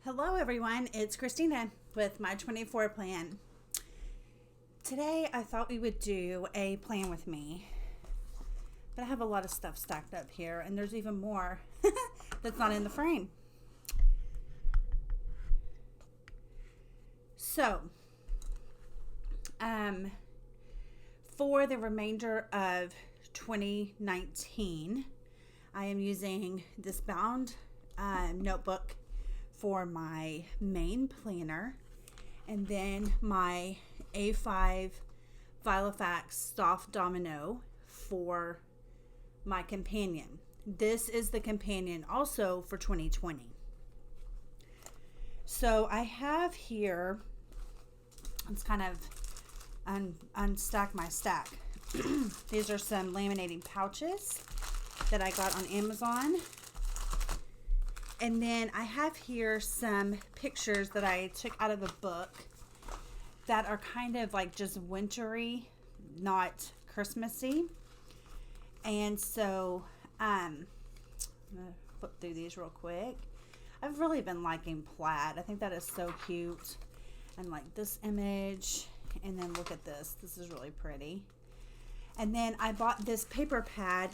Hello everyone, it's Christina with My 24 Plan. Today I thought we would do a plan with me, but I have a lot of stuff stacked up here and there's even more that's not in the frame. So, for the remainder of 2019, I am using this bound notebook for my main planner, and then my A5 Filofax soft domino for my companion. This is the companion also for 2020. So I have here, let's kind of unstack my stack. These are some laminating pouches that I got on Amazon. And then I have here some pictures that I took out of a book that are kind of like just wintry, not Christmassy. And so I'm gonna flip through these real quick. I've really been liking plaid. I think that is so cute. And like this image, and then look at this. This is really pretty. And then I bought this paper pad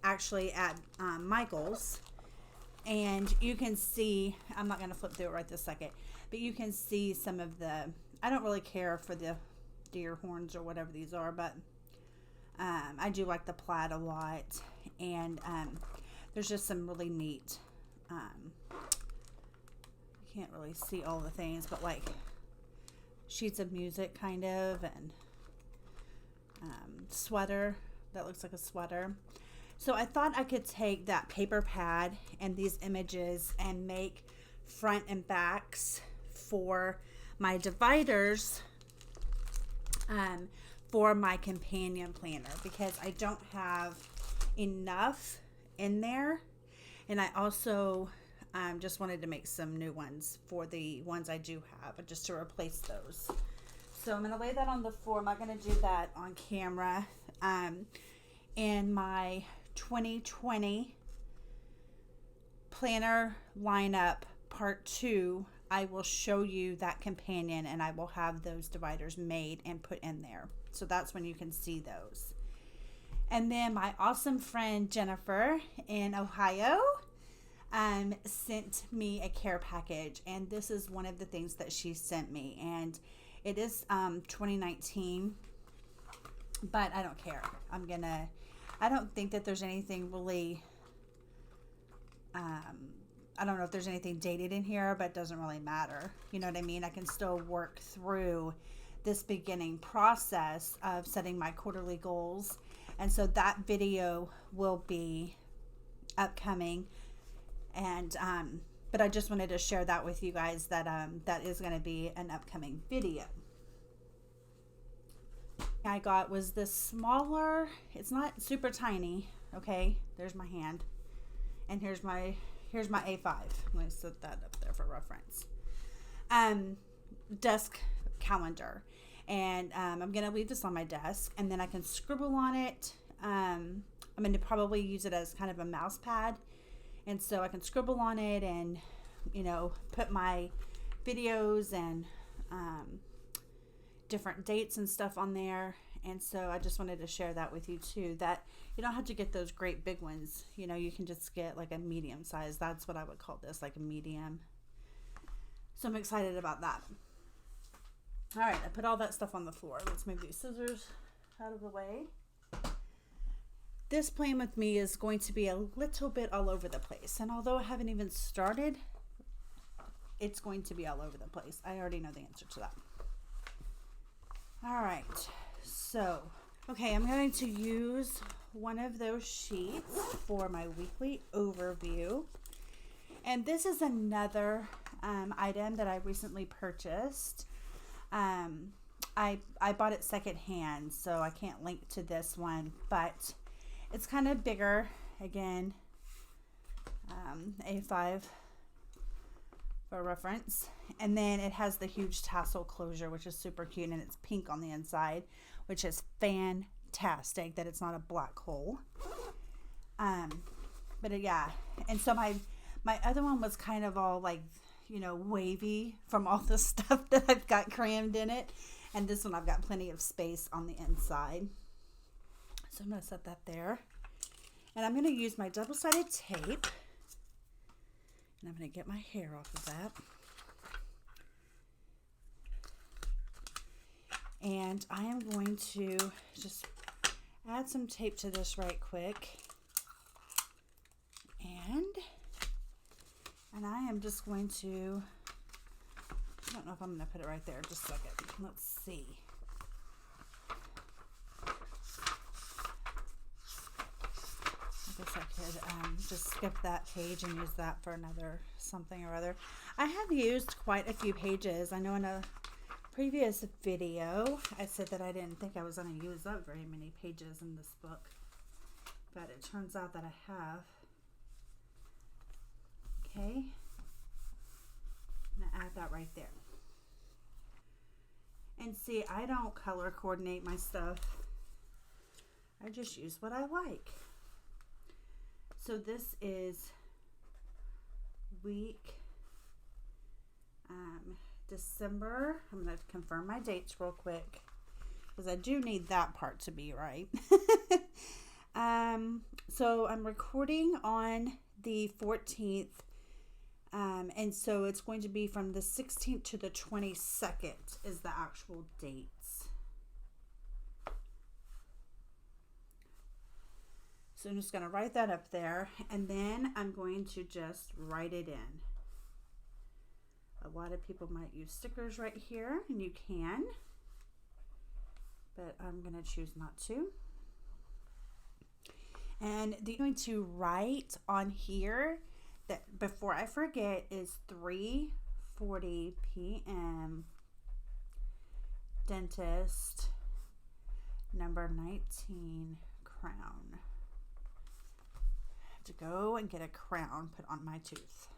actually at Michael's. And you can see, I'm not going to flip through it right this second, but you can see some of the, I don't really care for the deer horns or whatever these are, but I do like the plaid a lot. And there's just some really neat, you can't really see all the things, but like sheets of music kind of, and sweater that looks like a sweater. So I thought I could take that paper pad and these images and make front and backs for my dividers for my companion planner, because I don't have enough in there. And I also just wanted to make some new ones for the ones I do have, just to replace those. So I'm going to lay that on the floor. I'm not going to do that on camera. In my 2020 planner lineup part 2, I will show you that companion and I will have those dividers made and put in there. So that's when you can see those. And then my awesome friend Jennifer in Ohio sent me a care package, and this is one of the things that she sent me, and it is 2019, but I don't care. I don't think that there's anything really, I don't know if there's anything dated in here, but it doesn't really matter. You know what I mean? I can still work through this beginning process of setting my quarterly goals. And so that video will be upcoming. And, but I just wanted to share that with you guys, that, that is going to be an upcoming video. I got was this smaller, it's not super tiny, okay, there's my hand, and here's my A5. I'm going to set that up there for reference. Desk calendar, and I'm going to leave this on my desk, and then I can scribble on it. I'm going to probably use it as kind of a mouse pad, and so I can scribble on it and, you know, put my videos and different dates and stuff on there. And so I just wanted to share that with you too, that you don't have to get those great big ones. You know, you can just get like a medium size. That's what I would call this, like a medium. So I'm excited about that. All right, I put all that stuff on the floor. Let's move these scissors out of the way. This plan with me is going to be a little bit all over the place. And although I haven't even started, it's going to be all over the place. I already know the answer to that. All right, so, okay, I'm going to use one of those sheets for my weekly overview. And this is another item that I recently purchased. I bought it secondhand, so I can't link to this one, but it's kind of bigger. Again, A5 for reference. And then it has the huge tassel closure, which is super cute, and it's pink on the inside, which is fantastic that it's not a black hole. But yeah, and so my other one was kind of all like, you know, wavy from all the stuff that I've got crammed in it. And this one I've got plenty of space on the inside. So I'm going to set that there. And I'm going to use my double-sided tape. And I'm going to get my hair off of that. And I am going to just add some tape to this right quick. And I am just going to, I don't know if I'm going to put it right there. Just a second. Let's see. I guess I could just skip that page and use that for another something or other. I have used quite a few pages. I know in a previous video I said that I didn't think I was going to use up very many pages in this book, but it turns out that I have. Okay, I'm going to add that right there. And see, I don't color coordinate my stuff. I just use what I like. So this is week December. I'm going to confirm my dates real quick because I do need that part to be right. So I'm recording on the 14th. And so it's going to be from the 16th to the 22nd is the actual dates. So I'm just going to write that up there, and then I'm going to just write it in. A lot of people might use stickers right here, and you can, but I'm going to choose not to. And I'm going to write on here that before I forget is 3:40 p.m. dentist number 19 crown. I have to go and get a crown put on my tooth.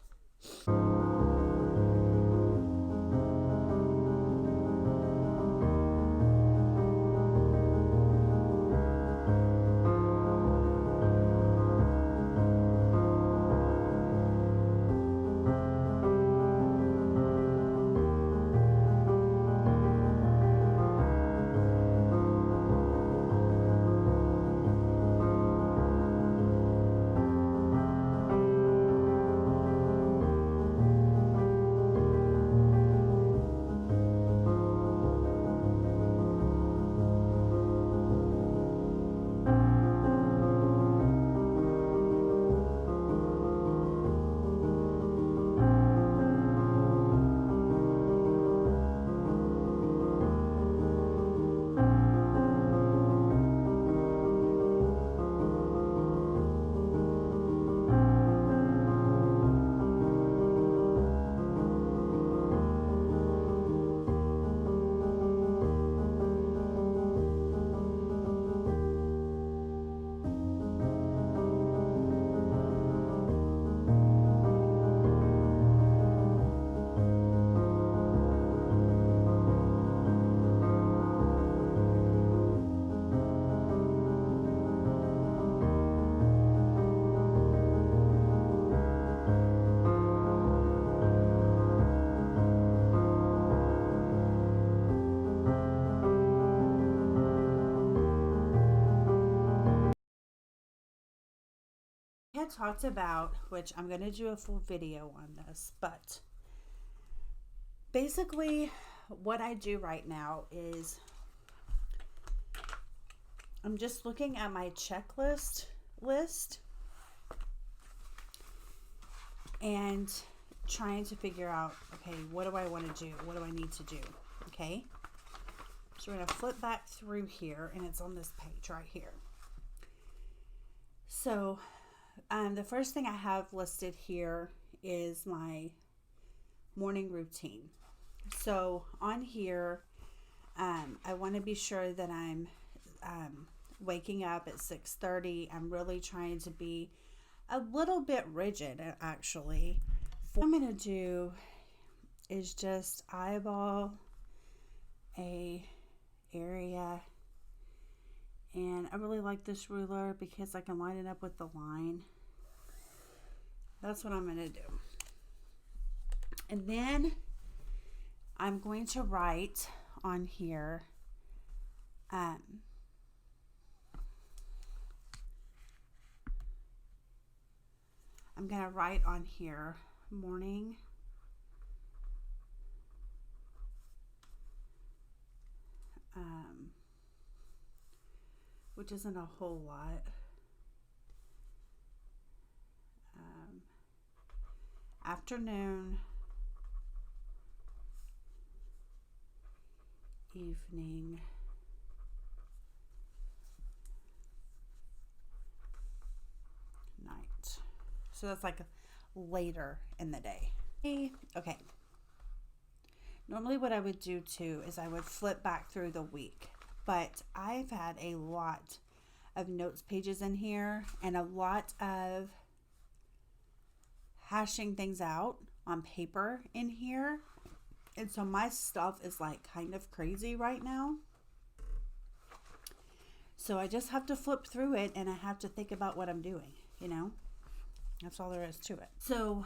Had talked about, which I'm going to do a full video on this, but basically what I do right now is I'm just looking at my checklist list and trying to figure out, okay, what do I want to do? What do I need to do? Okay, so we're going to flip back through here, and it's on this page right here. So the first thing I have listed here is my morning routine. So on here, I want to be sure that I'm waking up at 6:30. I'm really trying to be a little bit rigid, actually. What I'm going to do is just eyeball a area. And I really like this ruler because I can line it up with the line. That's what I'm going to do. And then I'm going to write on here, I'm going to write on here morning which isn't a whole lot. Afternoon, evening, night. So that's like later in the day. Okay. Normally what I would do too is I would flip back through the week, but I've had a lot of notes pages in here and a lot of hashing things out on paper in here. And so my stuff is like kind of crazy right now. So I just have to flip through it and I have to think about what I'm doing, you know? That's all there is to it. So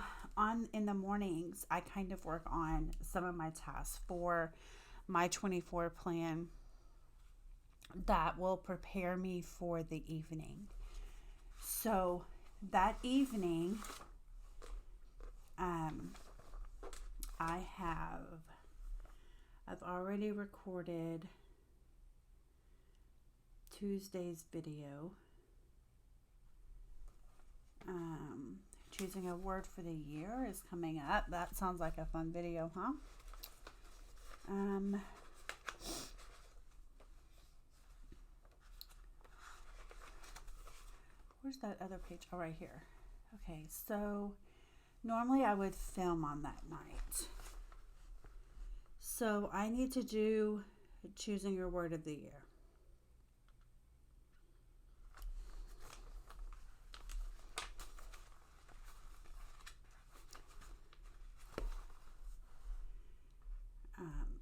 in the mornings, I kind of work on some of my tasks for my 24 plan that will prepare me for the evening. So that evening, I've already recorded Tuesday's video. Choosing a word for the year is coming up. That sounds like a fun video, huh? Where's that other page? Oh, right here. Okay, so normally I would film on that night. So I need to do choosing your word of the year.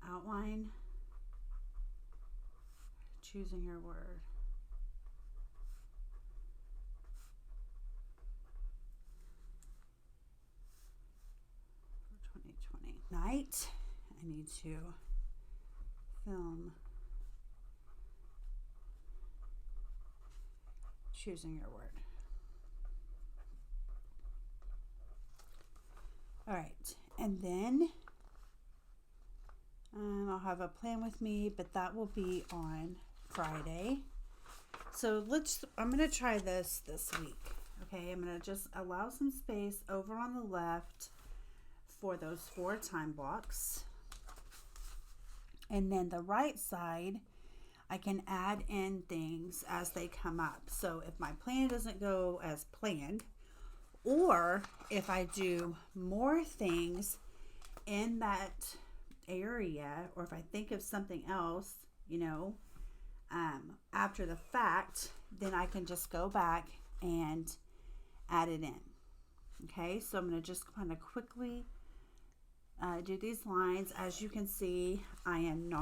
Outline, choosing your word. For 2020. Night, I need to film choosing your word. All right, and then I'll have a plan with me, but that will be on Friday. So I'm going to try this week. Okay, I'm going to just allow some space over on the left for those 4 time blocks. And then the right side, I can add in things as they come up. So if my plan doesn't go as planned, or if I do more things in that area, or if I think of something else, you know, after the fact, then I can just go back and add it in. Okay, so I'm going to just kind of quickly do these lines. As you can see, I'm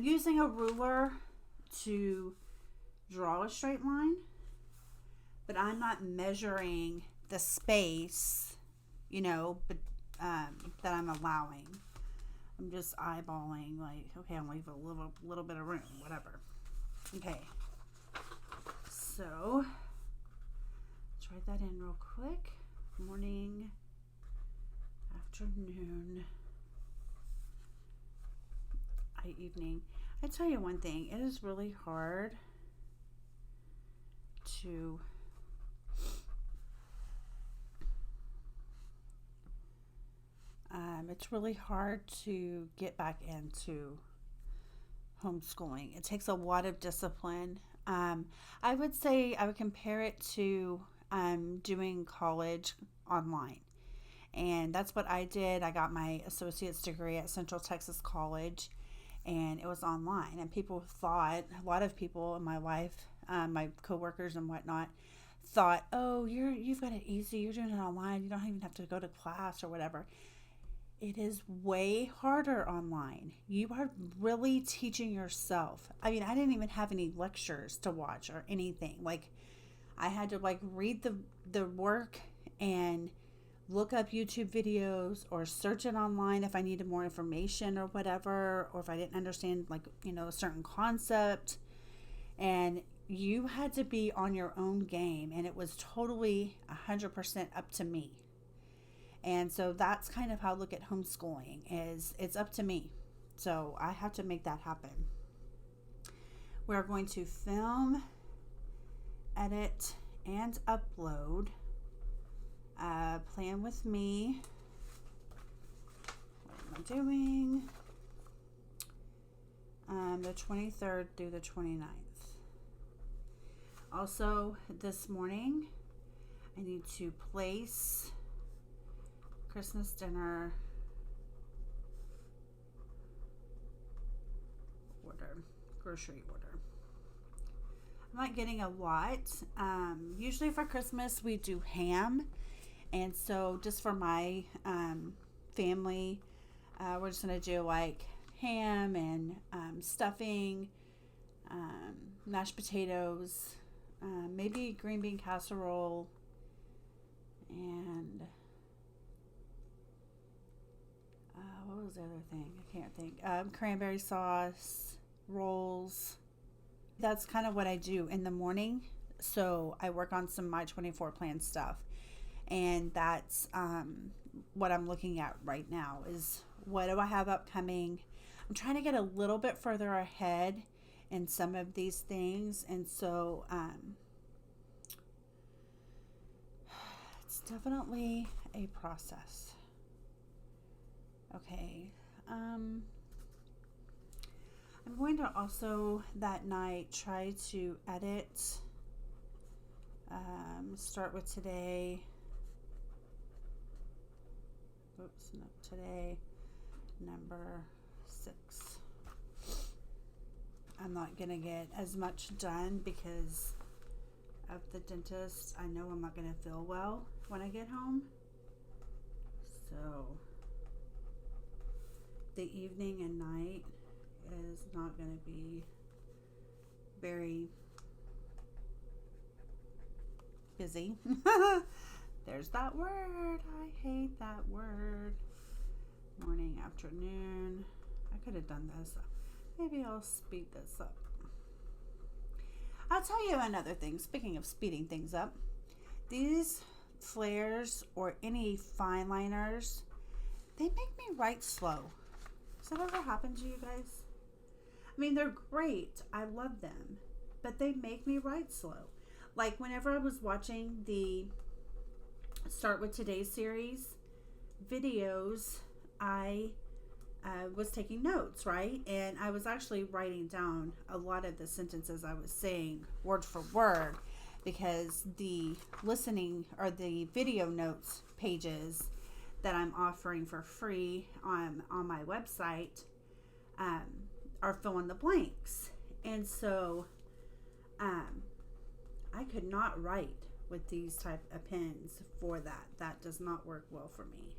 using a ruler to draw a straight line, but I'm not measuring the space, you know, but that I'm allowing. I'm just eyeballing, like, okay, I'll leave a little bit of room, whatever. Okay, so let's write that in real quick. Morning, afternoon, evening. I tell you one thing, it is really hard to get back into homeschooling. It takes a lot of discipline. I would say I would compare it to doing college online. And that's what I did. I got my associate's degree at Central Texas College, and it was online. And a lot of people in my life, my coworkers and whatnot, thought, oh, you've got it easy. You're doing it online. You don't even have to go to class or whatever. It is way harder online. You are really teaching yourself. I mean, I didn't even have any lectures to watch or anything. Like, I had to read the work and look up YouTube videos or search it online if I needed more information or whatever, or if I didn't understand, like, a certain concept. And you had to be on your own game, and it was totally 100% up to me. And so that's kind of how I look at homeschooling, is it's up to me. So I have to make that happen. We're going to film, edit, and upload. Plan with me. What am I doing? The 23rd through the 29th. Also, this morning, I need to place Christmas dinner grocery order. I'm not getting a lot. Usually for Christmas we do ham, and so just for my family, we're just gonna do like ham and stuffing, mashed potatoes, maybe green bean casserole, and what was the other thing? I can't think. Cranberry sauce, rolls. That's kind of what I do in the morning. So I work on some My 24 Plan stuff. And that's what I'm looking at right now, is what do I have upcoming. I'm trying to get a little bit further ahead in some of these things. And so it's definitely a process. Okay. I'm going to also that night try to edit. Start with today. Oops, no, today, number 6. I'm not going to get as much done because of the dentist. I know I'm not going to feel well when I get home. So the evening and night is not going to be very busy. There's that word. I hate that word. Morning, afternoon. I could have done this. Maybe I'll speed this up. I'll tell you another thing. Speaking of speeding things up, these flares or any fine liners, they make me write slow. Has that ever happened to you guys? I mean, they're great. I love them, but they make me write slow. Like whenever I was watching the Start With Today's series videos, I was taking notes, right? And I was actually writing down a lot of the sentences I was saying word for word, because the listening or the video notes pages that I'm offering for free on my website are fill in the blanks. And so I could not write with these type of pens for that. That does not work well for me.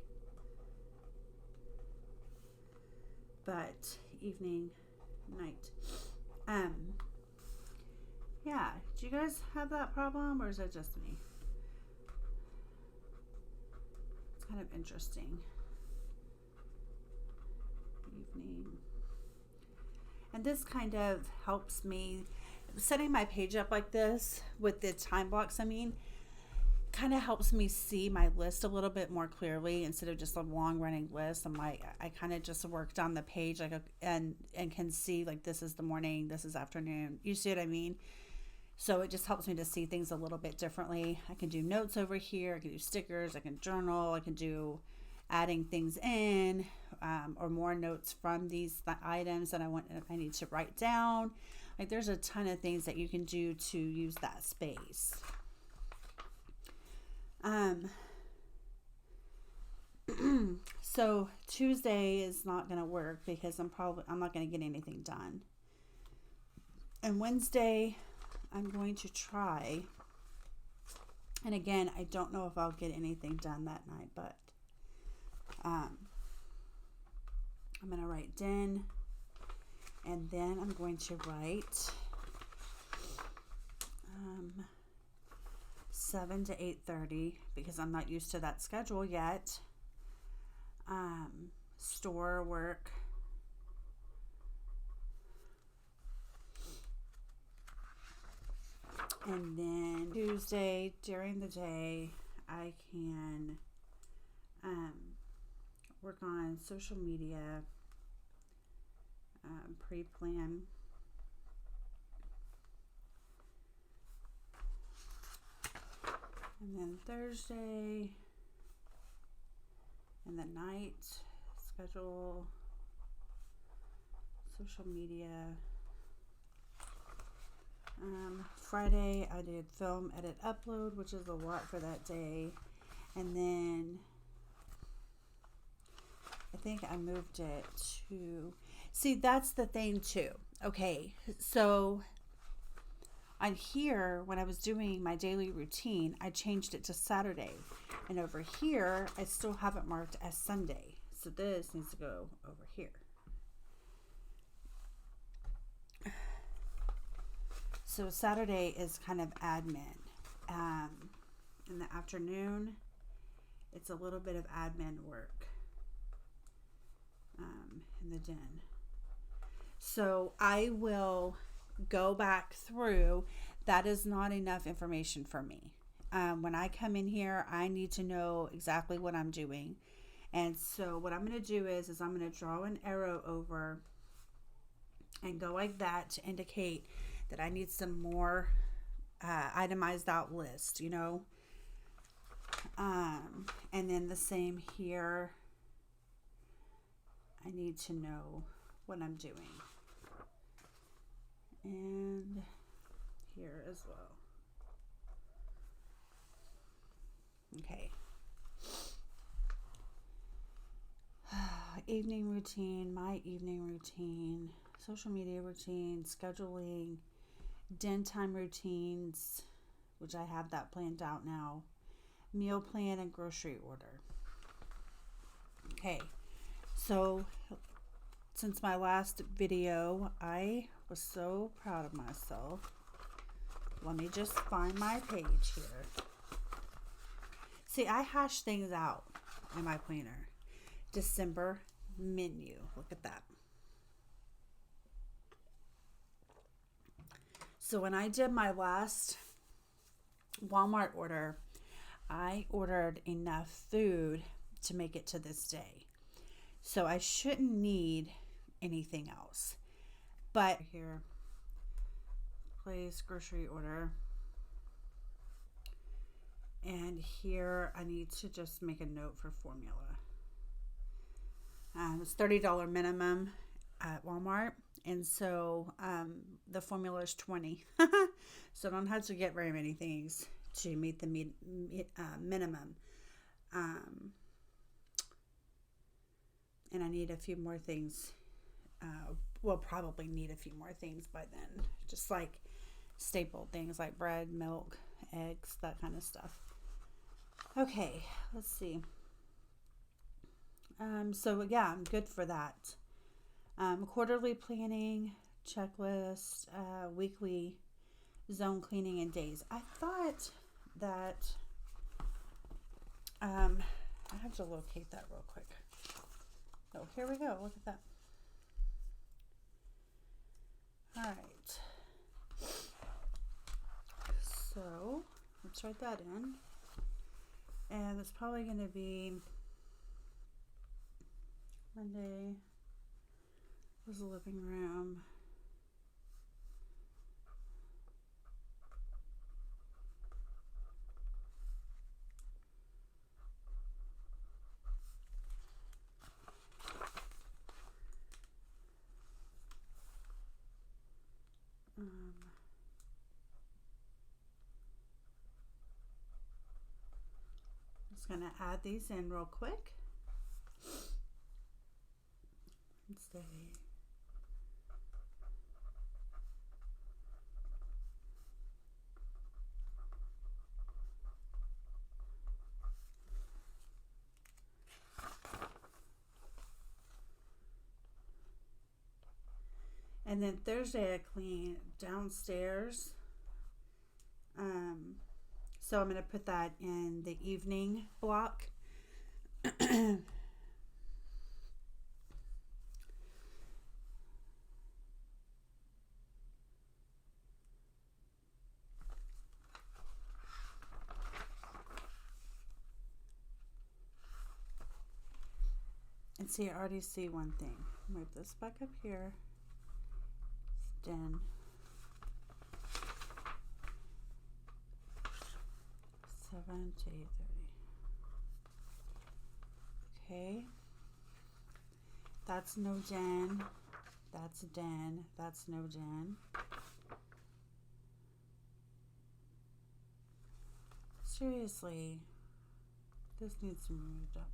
But evening, night. Yeah, do you guys have that problem, or is it just me? It's kind of interesting. Evening. And this kind of helps me, setting my page up like this with the time blocks, kind of helps me see my list a little bit more clearly instead of just a long running list. I'm like, I kind of just worked on the page and can see like, this is the morning, this is afternoon. You see what I mean? So it just helps me to see things a little bit differently. I can do notes over here. I can do stickers. I can journal. I can do adding things in, or more notes from these items that I need to write down. Like there's a ton of things that you can do to use that space. So Tuesday is not going to work because I'm not going to get anything done. And Wednesday, I'm going to try. And again, I don't know if I'll get anything done that night, but I'm going to write den, and then I'm going to write 7 to 8:30 because I'm not used to that schedule yet. Store work. And then Tuesday during the day, I can work on social media, pre-plan. And then Thursday in the night, schedule social media. Friday I did film, edit, upload, which is a lot for that day. And then I think I moved it to, see, that's the thing too. Okay, so on here, when I was doing my daily routine, I changed it to Saturday. And over here, I still have it marked as Sunday. So this needs to go over here. So Saturday is kind of admin. In the afternoon, it's a little bit of admin work in the den. So I will go back through. That is not enough information for me. When I come in here, I need to know exactly what I'm doing. And so what I'm going to do is I'm going to draw an arrow over and go like that to indicate that I need some more itemized out list, you know. And then the same here. I need to know what I'm doing. And here as well. Okay. Evening routine, my evening routine, social media routine, scheduling, den time routines, which I have that planned out now, meal plan, and grocery order. Okay, so since my last video, I was so proud of myself. Let me just find my page here. See, I hash things out in my planner. December menu. Look at that. So when I did my last Walmart order, I ordered enough food to make it to this day. So I shouldn't need anything else. But here, place grocery order. And here I need to just make a note for formula. It's $30 minimum at Walmart. And so the formula is $20. So I don't have to get very many things to meet the minimum. And I need a few more things. We'll probably need a few more things by then. Just like staple things like bread, milk, eggs, that kind of stuff. Okay, let's see. So yeah, I'm good for that. Quarterly planning, checklist, weekly zone cleaning and days. I thought that, I have to locate that real quick. Oh, here we go. Look at that. All right. So let's write that in. And it's probably going to be Monday was the living room. Just going to add these in real quick. Wednesday. And then Thursday I clean downstairs. So I'm going to put that in the evening block. And see, I already see one thing. Move this back up here. It's done. 7 to 8:30. Okay. That's no den. That's a den. That's no den. Seriously, this needs to be moved up.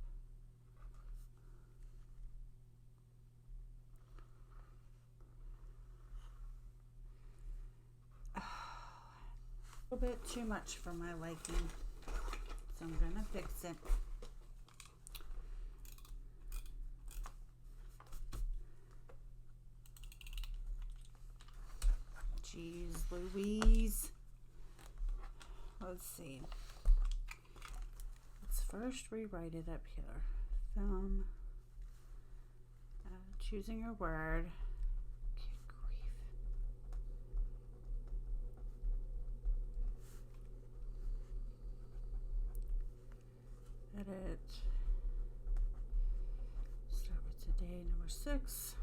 A little bit too much for my liking, so I'm gonna fix it. Jeez Louise. Let's see. Let's first rewrite it up here. Film. Choosing your word. Good grief. Edit. Start with today, number 6.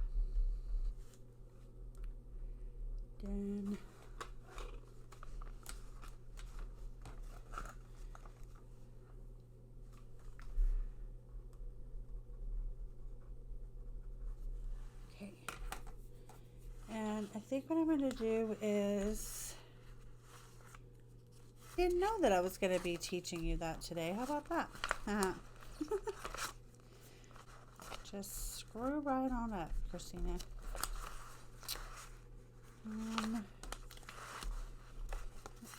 Done. Okay. And I think what I'm going to do is, I didn't know that I was going to be teaching you that today. How about that? Just screw right on up, Christina.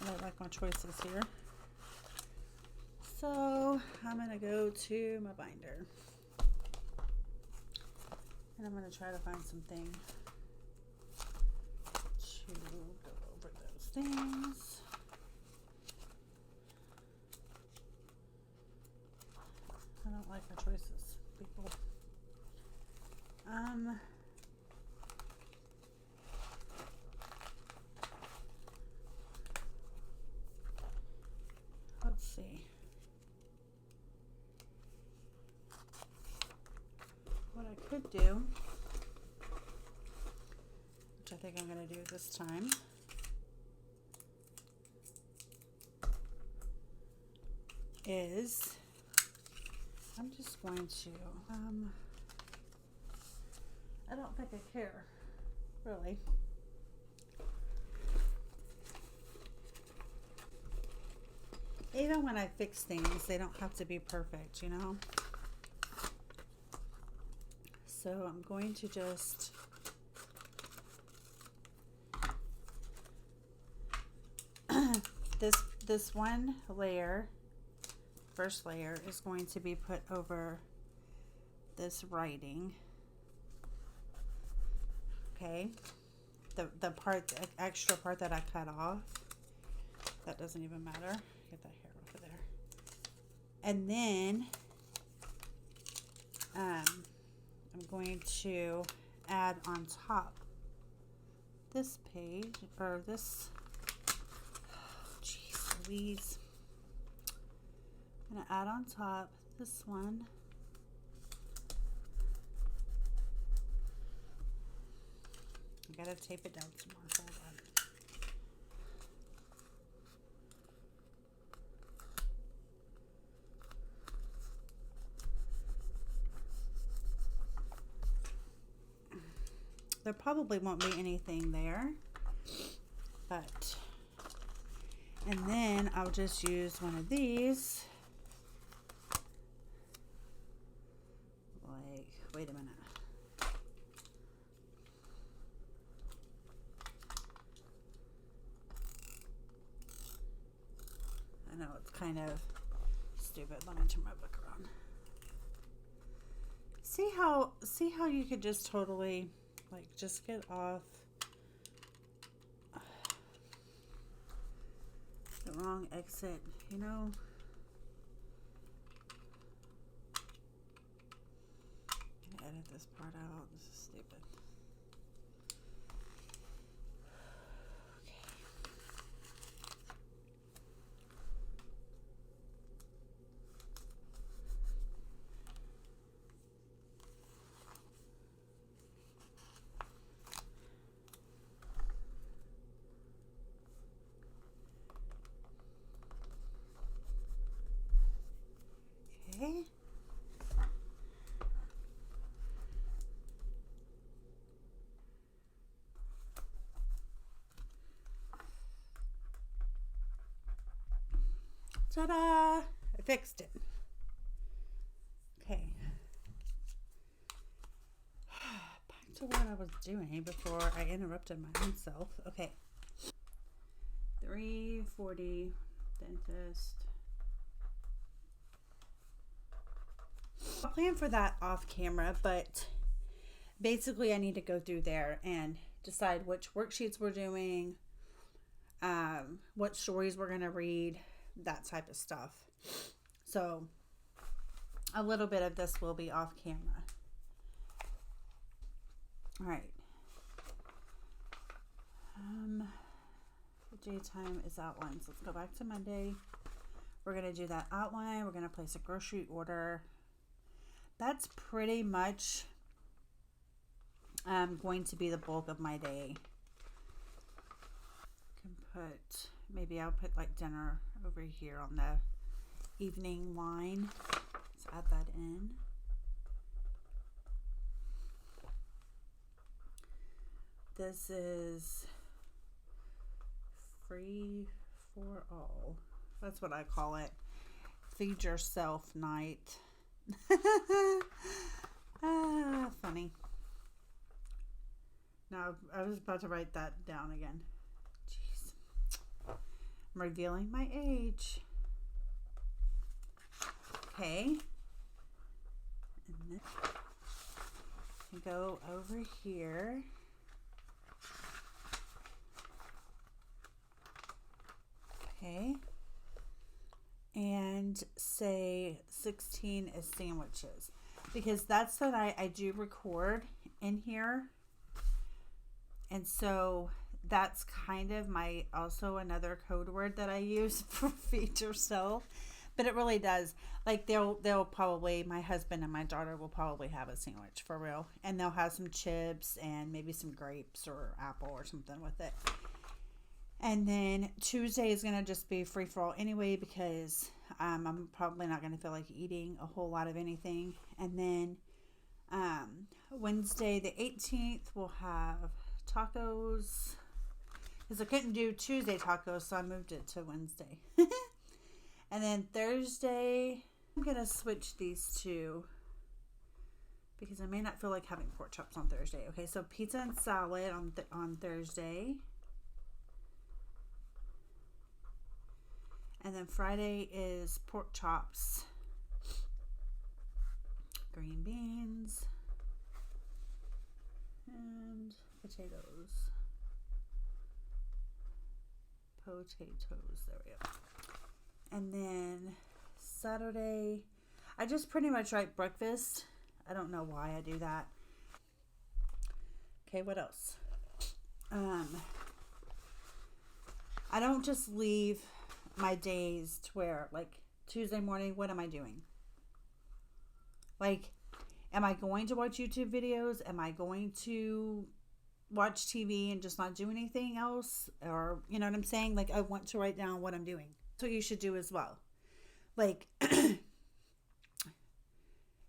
I like my choices here. So I'm going to go to my binder. And I'm going to try to find something to go over those things. I don't like my choices, people. Let's see. What I could do, which I think I'm going to do this time, is I'm just going to, I don't think I care, really. Even when I fix things, they don't have to be perfect, you know? So I'm going to just this one layer, first layer, is going to be put over this writing. Okay, the part, the extra part that I cut off, that doesn't even matter. Get that hair over there. And then I'm going to add on top this page, or this, jeez Louise. I'm going to add on top this one. I gotta tape it down some more. Hold on. There probably won't be anything there, but, and then I'll just use one of these. Like, wait a minute. I know it's kind of stupid. Let me turn my book around. See how you could just totally, like, just get off the wrong exit You know, I'm gonna edit this part out. This is stupid. Okay. Ta-da! I fixed it. Okay. Back to what I was doing before I interrupted my own self. Okay. 340 dentist. I'll plan for that off camera, but basically I need to go through there and decide which worksheets we're doing, what stories we're going to read, that type of stuff. So a little bit of this will be off camera. All right. The daytime is outlines. Let's go back to Monday. We're going to do that outline. We're going to place a grocery order. That's pretty much going to be the bulk of my day. Maybe I'll put like dinner over here on the evening line. Let's add that in. This is free for all. That's what I call it. Feed yourself night. Funny. Now, I was about to write that down again. Jeez. I'm revealing my age. Okay. And then go over here. Okay. And say 16 is sandwiches. Because that's what I do record in here. And so that's kind of my, also another code word that I use for feed yourself. But it really does. Like they'll probably, my husband and my daughter will probably have a sandwich for real. And they'll have some chips and maybe some grapes or apple or something with it. And then Tuesday is going to just be free for all anyway, because I'm probably not going to feel like eating a whole lot of anything. And then Wednesday the 18th we'll have tacos, because I couldn't do Tuesday tacos, so I moved it to Wednesday. And then Thursday I'm going to switch these two because I may not feel like having pork chops on Thursday. Okay, so pizza and salad on Thursday. And then Friday is pork chops, green beans, and potatoes. There we go. And then Saturday, I just pretty much write breakfast. I don't know why I do that. Okay, what else? I don't just leave my days to where, like, Tuesday morning, what am I doing? Like, am I going to watch YouTube videos? Am I going to watch TV and just not do anything else? Or, you know what I'm saying? Like, I want to write down what I'm doing. That's what you should do as well. Like,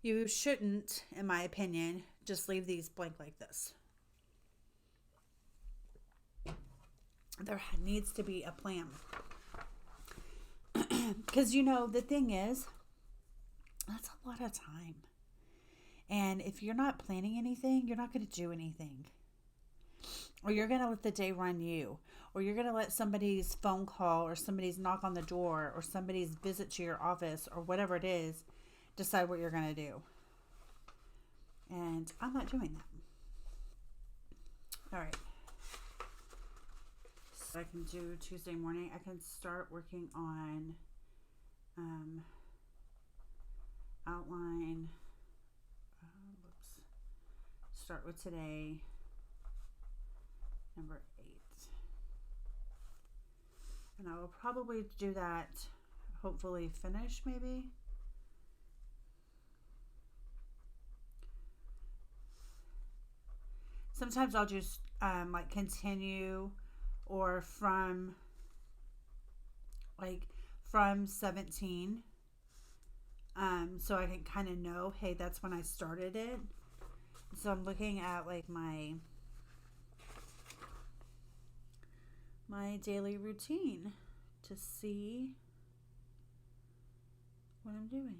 you shouldn't, in my opinion, just leave these blank like this. There needs to be a plan. Because, you know, the thing is, that's a lot of time. And if you're not planning anything, you're not going to do anything. Or you're going to let the day run you. Or you're going to let somebody's phone call or somebody's knock on the door or somebody's visit to your office or whatever it is decide what you're going to do. And I'm not doing that. All right. So I can do Tuesday morning. I can start working on outline. Start with today, number 8. And I will probably do that, hopefully finish maybe. Sometimes I'll just like continue, or from 17, so I can kind of know, hey, that's when I started it. So I'm looking at like my daily routine to see what I'm doing.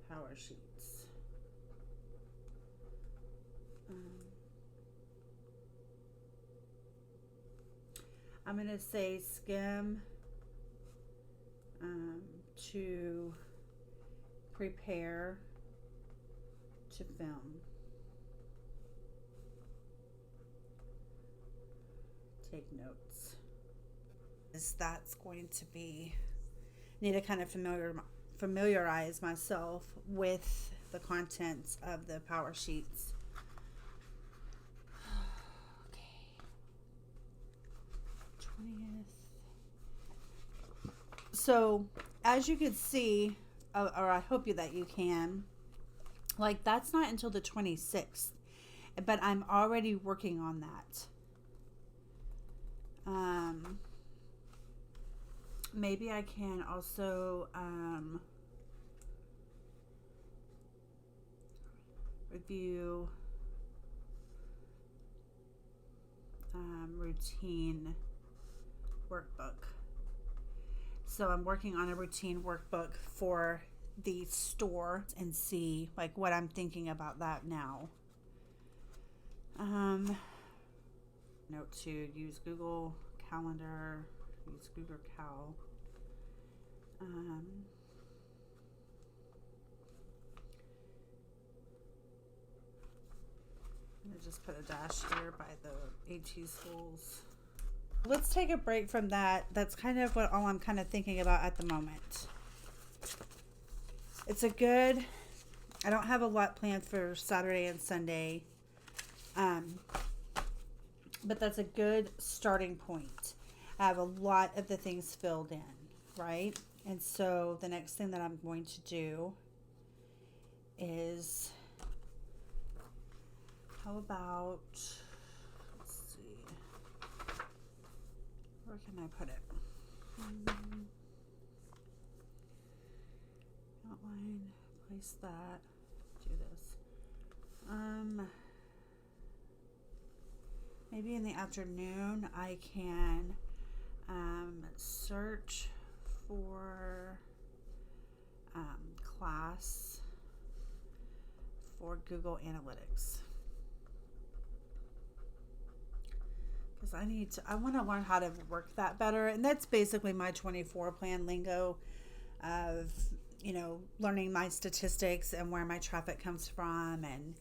Power sheets. I'm going to say skim to prepare to film. Take notes. That's going to be, need to kind of familiarize myself with the contents of the power sheets. Okay. 20th. So as you can see, or I hope that you can, like that's not until the 26th, but I'm already working on that. Maybe I can also review routine workbook. So I'm working on a routine workbook for the store and see like what I'm thinking about that now. Note to use Google Calendar, use Google Cal. I'm gonna just put a dash here by the AT schools. Let's take a break from that. That's kind of all I'm kind of thinking about at the moment. It's a good, I don't have a lot planned for Saturday and Sunday. But that's a good starting point. I have a lot of the things filled in, right? And so the next thing that I'm going to do is, how about, let's see, where can I put it? Outline, place that, do this. Maybe in the afternoon I can search for class for Google Analytics, because I want to learn how to work that better. And that's basically my 24 plan lingo of, learning my statistics and where my traffic comes from, and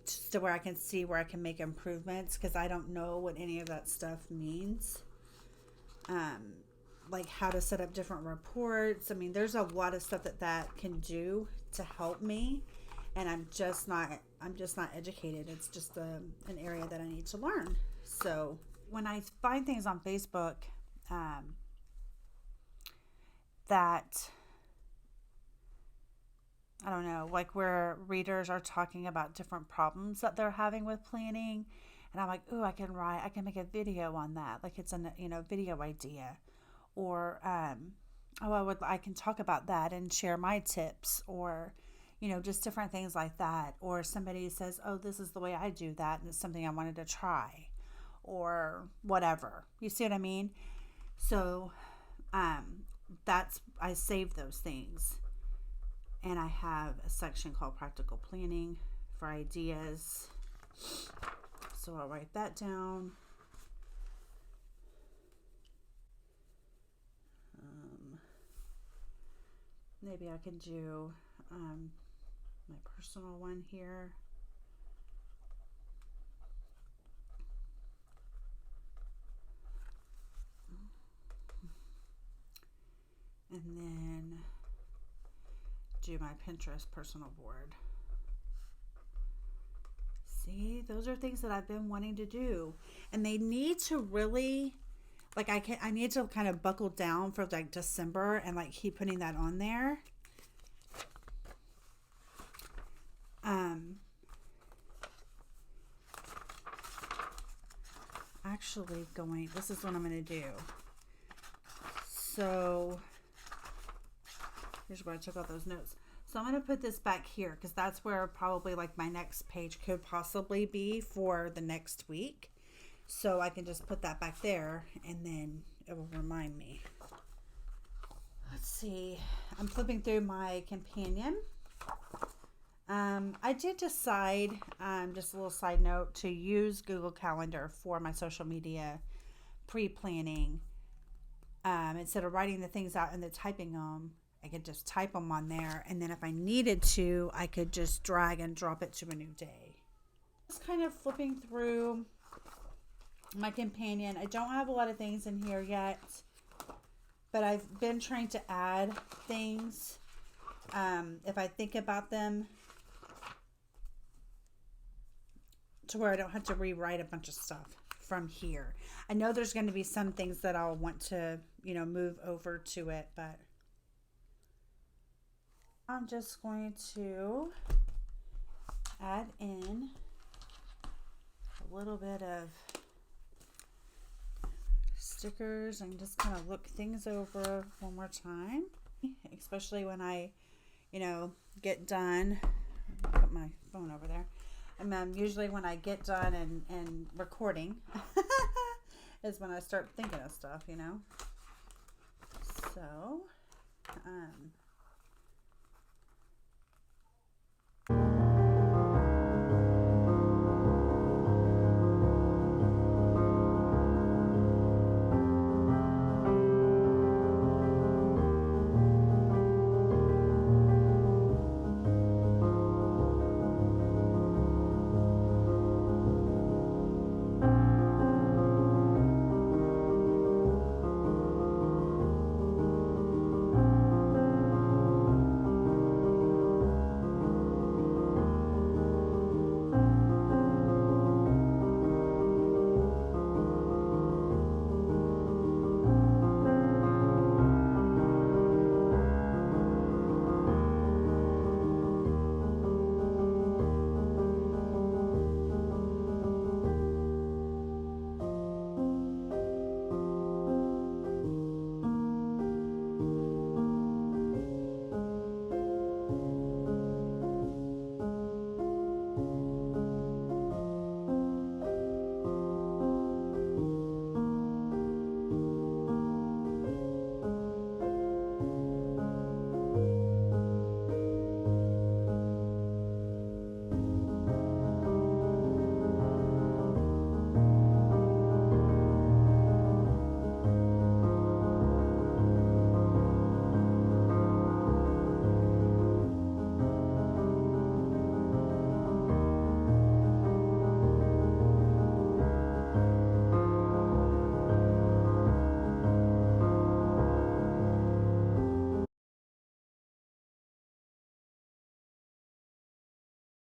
just to where I can see where I can make improvements, because I don't know what any of that stuff means. Like how to set up different reports. I mean, there's a lot of stuff that can do to help me, and I'm just not educated. It's just an area that I need to learn. So when I find things on Facebook that, I don't know, like where readers are talking about different problems that they're having with planning, and I'm like, ooh, I can make a video on that. Like it's a video idea, or I can talk about that and share my tips, or just different things like that. Or somebody says, oh, this is the way I do that, and it's something I wanted to try, or whatever. You see what I mean? So I save those things. And I have a section called Practical Planning for ideas. So I'll write that down. Maybe I can do my personal one here. and then do my Pinterest personal board. See, those are things that I've been wanting to do, and they need to really, like, I need to kind of buckle down for like December and like keep putting that on there. Actually this is what I'm going to do. So here's where I took all those notes. So I'm going to put this back here because that's where probably like my next page could possibly be for the next week. So I can just put that back there and then it will remind me. Let's see. I'm flipping through my companion. I did decide, just a little side note, to use Google Calendar for my social media pre-planning. Instead of writing the things out and then typing them, I could just type them on there. And then if I needed to, I could just drag and drop it to a new day. Just kind of flipping through my companion. I don't have a lot of things in here yet, but I've been trying to add things. If I think about them, to where I don't have to rewrite a bunch of stuff from here. I know there's going to be some things that I'll want to, move over to it, but I'm just going to add in a little bit of stickers and just kind of look things over one more time, especially when I, get done. Put my phone over there. Usually when I get done and recording is when I start thinking of stuff, So,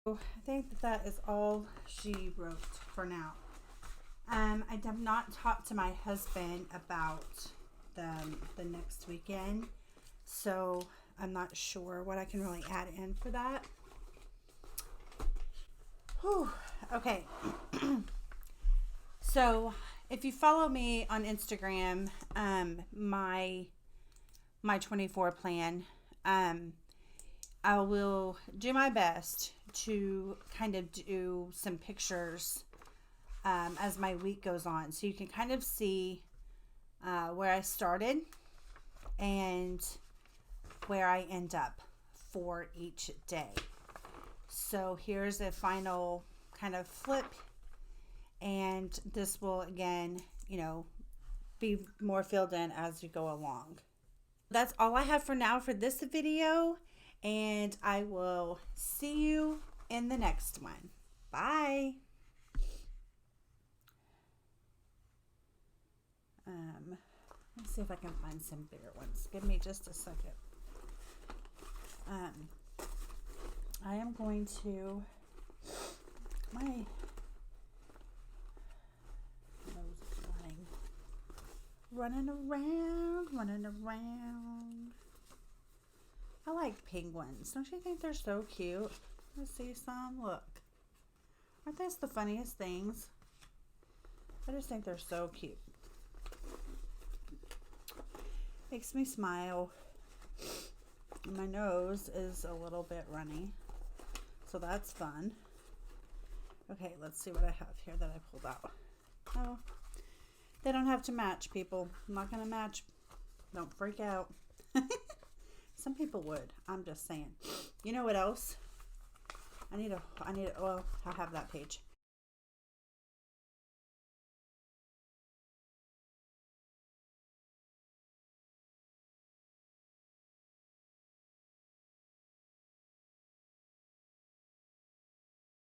I think that is all she wrote for now. I have not talked to my husband about the next weekend, so I'm not sure what I can really add in for that. Whew. Okay. So if you follow me on Instagram, my 24 plan, I will do my best to kind of do some pictures as my week goes on, so you can kind of see where I started and where I end up for each day. So here's a final kind of flip, and this will again, be more filled in as you go along. That's all I have for now for this video, and I will see you in the next one. Bye. Let's see if I can find some bigger ones. Give me just a second. I am going to, my nose is running around. I like penguins. Don't you think they're so cute? Let's see some. Look. Aren't those the funniest things? I just think they're so cute. Makes me smile. My nose is a little bit runny, so that's fun. Okay, let's see what I have here that I pulled out. Oh, they don't have to match, people. I'm not going to match. Don't freak out. Some people would. I'm just saying. You know what else? Well, I have that page.